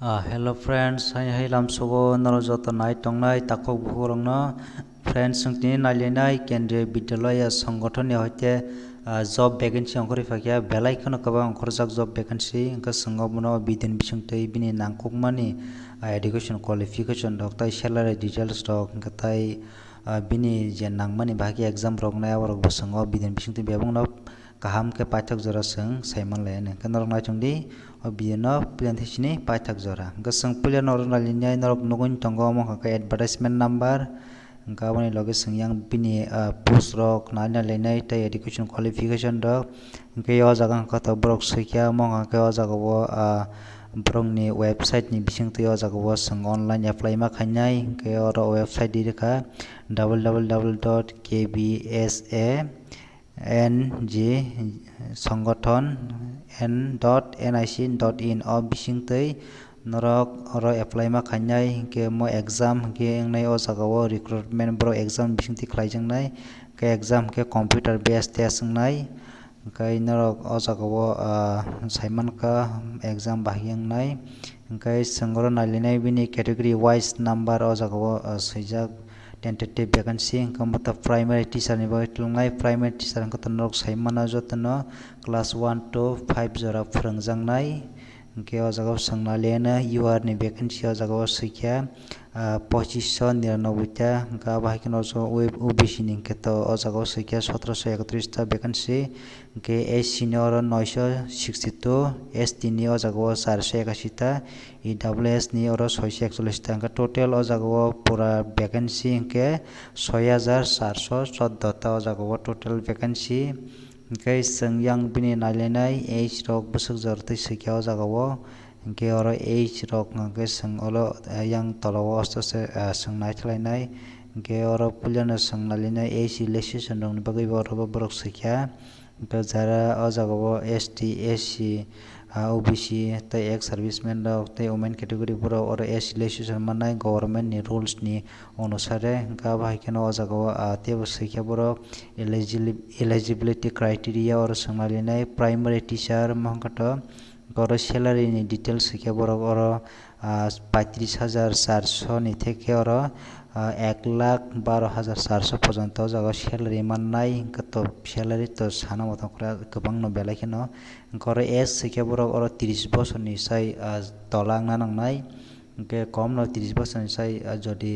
Hello friends, hai lamsogo norojoto nai tongnai takok buhurongno friends sungtini nailenai kendriya bidyalaya সংগঠনে hoite job vacancy ongkori fakya belai khono kabang ongkorjak job vacancy engka singobno bidin bisingtwi bini nangkukmani education qualification rok tai salary details rok engka tai bini je nangmani bahagi exam rok nai aborok bwskango bidin bisingtwi bebungno kaham ke paithak jora sung saimanlaiyani norok naitongdi bidino pilanthisini paithak jora engka sung puila norok nalinai norok nugui tongo amo ke advertisement number engka aboni loge sungyang bini post rok nalinai tei education qualification rok engke o jaga engka to borok swikia amo ke o jaga o borokni website ni bisingtwi o jaga o sung online apply ma khainai engke oro website direka www.kbsa ng সংগঠন n.nic.in o bisingtwi norok oro apply ma khainai hingke mo exam hingke engnai o jaga o recruitment borok exam bisingtwi khlaijaknai ke exam ke computer based test wngnai hingkai norok o jaga o saimanka exam bahigi wngnai hingkai sung oro nailinai bini category wise number o jaga o swijak tentative vacancy hingke bota primary teacher ni bagui tulungnai primary teacher hingke norok saimano jotono class 1 to 5 jora phwrwngjaknai hingke o jaga o sung nailaiyana UR ni vacancy o jaga o swikha 2599 ta hingke abahai no OBC ni hingke to o jaga o swikha 1731 ta vacancy hingke SC ni oro 962 ST ni o jaga o 481 ta EWS ni oro 641 ta hingke total o jaga o pura vacancy hingke 6414 ta o jaga o total vacancy hingke sungyang bini nailainai age rok bwswk jortwi swikha o jaga o hingke oro age rok hingke sung oro yang tolao aste sung naithlainai hingke oro puilano sung nailainai age relaxation rokni bagui borok swikha hingke jara o jaga o ST SC OBC tei ex serviceman rok tei women category borok oro age relaxation mannai government ni rules ni onusare hingke abahai no o jaga o tebo swikha borok eligibility criteria oro sung nailainai primary teacher mohonkato oro salary ni details swikha borok oro 35,400 ni theke oro 1,12,400 porjonto o jaga salary mannai hingke to salary to sana motong kwbang no belai kheno hingke oro age swikha borok oro 30 bochor ni sai tola wngna nangnai hingke kom no 30 bochor ni sai jodi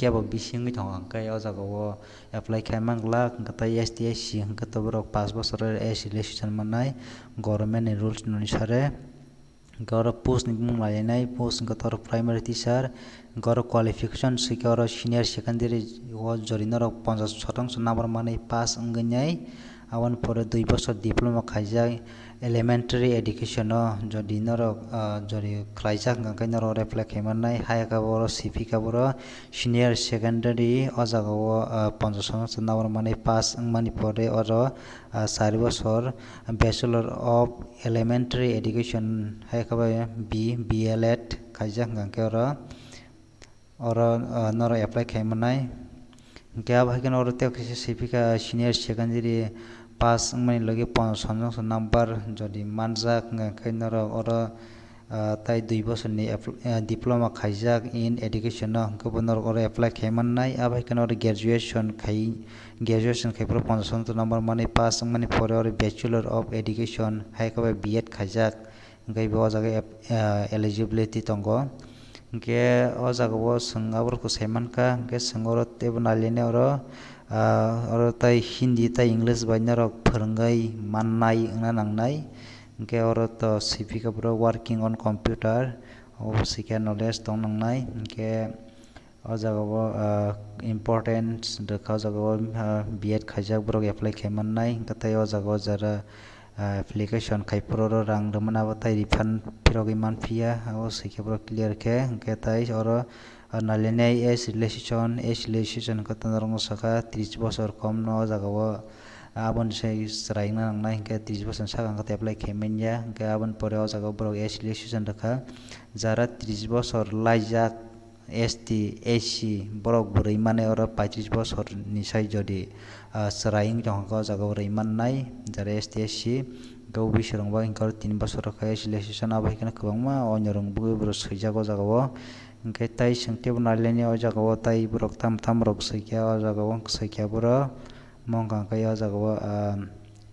kebo bisi wngoi tongo hingke o jaga o apply khaimangla hingke tei ST SC hingke to borok 5 bochor age relaxation mannai government ni rules ni onusare hingke oro post ni bumung nailainai post hingke to oro primary teacher hingke oro qualification swikha oro senior secondary o jori norok 50% number manui pass wngwinai aboni pore 2 bochor diploma khaijak elementary education o jodi norok jori khlaijak hingkha norok apply khaimannai hayaka oro CP ka oro senior secondary o jaga o 50% number manui pass wngmani pore oro 4 bochor bachelor of elementary education hayaka BLED khaijak hingkha oro norok apply khaimannai hingke abahai oro tei kaisa CP ka senior secondary pass wngmani loge 50% number jodi manjak hingkha norok oro tai 2 bochor ni diploma khaijak in education o hingke bo norok oro apply khaimannai abahai oro graduation khaiporo 50% number manui pass wngmani pore oro bachelor of education hayaka BEd khaijak hingke bo o jaga eligibility tongo hingke o jaga o sung aborokko saimanka hingke sung oro tebo nailainai oro tai hindi tei english bai norok phwrwngoi mannai wngna nangnai hingke oro to CP ka borok working on computer o swikha knowledge tong nangnai hingke o jaga o important rwkha o jaga o BEd khaijak borok apply khaimannai hingke tei o jaga o jara application khaiporo rang rwmana abo tai refund phirogui manphiya o swikha borok clear khe hingke tei oro nailainai age relaxation hingke to norok saka 30 bochor kom no o jaga o aboni sai cherai wngna nangnai hingke 30 bochor ni saka hingke apply khaimanya hingke aboni pore o jaga o borok age relaxation rwkha jara 30 bochor laijak ST SC borok boroi mane oro 35 bosor ni sai jodi seraing jongko jaga boroi mannai jara ST SC go bisrong ba inkar 3 bosor khay selection abai kana kwbangma onyorong bugui bro saijago jagao hingke tai singte naleni o jagao tai borok tam rok saikya o jagao saikya boro mongka khay o jagao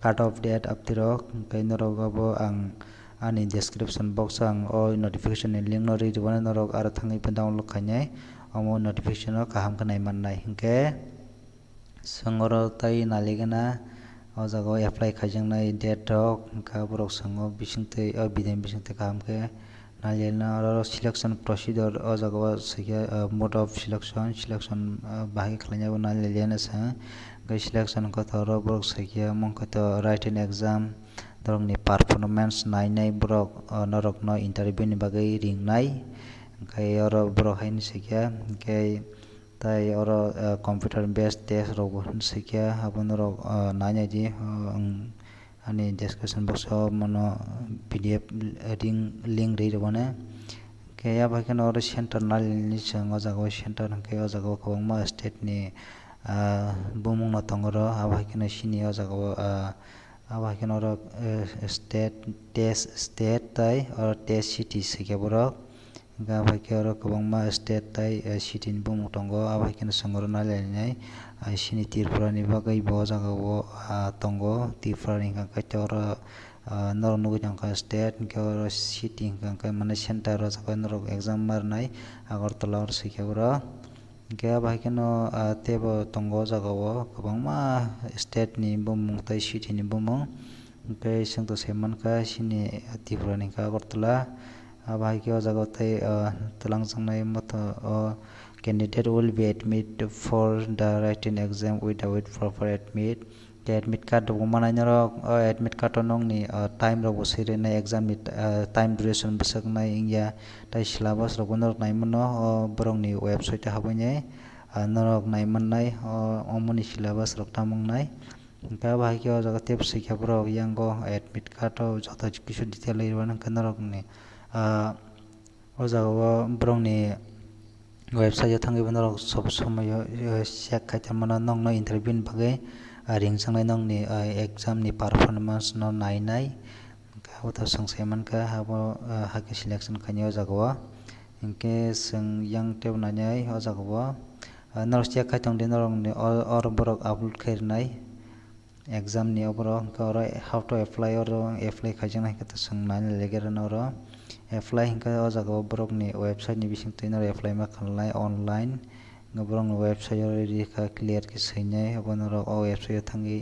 cut off date aptirok hingke norogabo ang ani description box ang o notification ni link no read wana norok aro thangai pa download khainai omo notification o kaham khanai mannai hingke songoro tai naligana o jaga apply khaijaknai date rok hingke borok songo bisingtwi o bidal bisingtwi kaham khe nailina aro selection procedure o jaga saikya mode of selection bahai khlainai nailina sa selection kotor borok saikya mongkha written exam dorong ni performance nainai borok norok no interview ni bagai ringnai hingke oro borok haini saikya hingke tai oro computer based test rok bo saikya abo norok nainai di ani description box o mono PDF link rei robone hingke yabai kheno oro center nalini chang o jaga center hingke o jaga kwbangma state ni bumung no tongoro abai kheno sini o jaga abai kheno oro state tai oro test city saikya borok hingke abai khe oro kwbangma state tai city ni bumung tongo abai kheno songoro nailainai sini tripura ni bagui bo jaga o tongo tripura ni hingke oro norok nugui tongkha state hingke oro city hingke mane center o jaga norok exam marnai agartala oro saikya borok hingke abai kheno tebo tongo o jaga o kwbangma state ni bumung tai city ni bumung hingke chwngto saimankha sini tripura ni hingke agartala abai khe o jaga tai twlangjaknai mata o candidate will be admitted for the written exam without proper admit card rok manai norok admit card o nongni time rok bo sairinai exam ni time duration bwsaknai wngya tai syllabus rok bo norok naimano o borok ni website o habainai norok naimannai omoni syllabus rok tamungnai hingke abai khe o jaga tebo saikya borok yango admit card o joto kisu detail rwani hingke norok ni o jaga o borok ni website o thangui norok sob somoi o check khai tongmano nongno interview ni bagui ringjaknai nongni exam ni performance no nainai hingke abo to chong saimankha abo haike selection khainai o jaga o hingke chwng yang tebo nainai o jaga o norok check khai tongdi norok ni oro borok upload khai rwnai exam ni oborok hingke oro how to apply oro apply khaijaknai hingke chwng nainailaigir oro apply hingke o jaga o borok ni website ni bisingtwi norok apply ma khalnai online borok ni website o ready kha clear khe sainai abo norok o website o thangui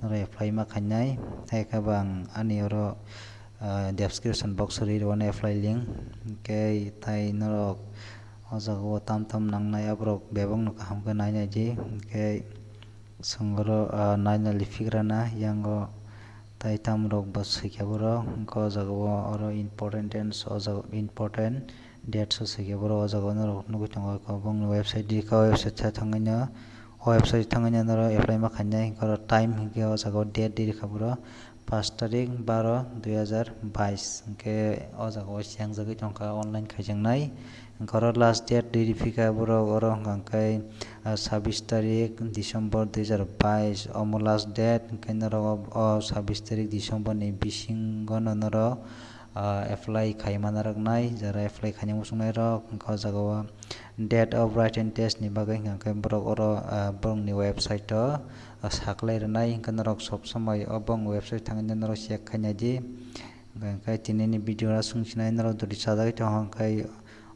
norok apply ma khainai haike bang ani oro description box o rei rwani apply link hingke tai norok o jaga o tam nangnai aborok bebang no kaham khe nainai di hingke songoro nainali phigrana yango tai tamrok bo saikya borok hingke o jaga o oro important dates o saikya borok o jaga norok nugui tongo kwbangni website dika o website thangui no o website thangui no norok apply ma khainai hingke oro time hingke o jaga o date dirikha borok 5 tarik 12 2022 hingke o jaga o chengjagui tongkha online khaijaknai hingke oro last date diriphica borok oro hingkha 26 tarik December 2022 omo last date hingke norok o 26 tarik December ni bisingo no norok apply khaimana roknai jara apply khainai muchungnai rok hingke o jaga o date of written test ni bagui hingkha borok oro borok ni website o saklai rwnai hingke norok sob somoi o bong website thangui norok check khainai di hingke tini ni video no chungchilai norok dori chadagui tongo hingke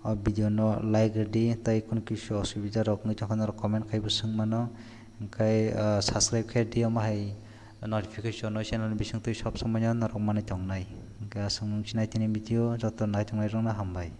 o video no like redi tei kono kisu osubida rok wngoi tongkha norok comment khai bo chungmano hingke subscribe khe redi omo hai notification o channel ni bisingtwi sob somoi no norok manui tongnai hingke asuk nung chinai tini video joto naitongnai rok no hambai।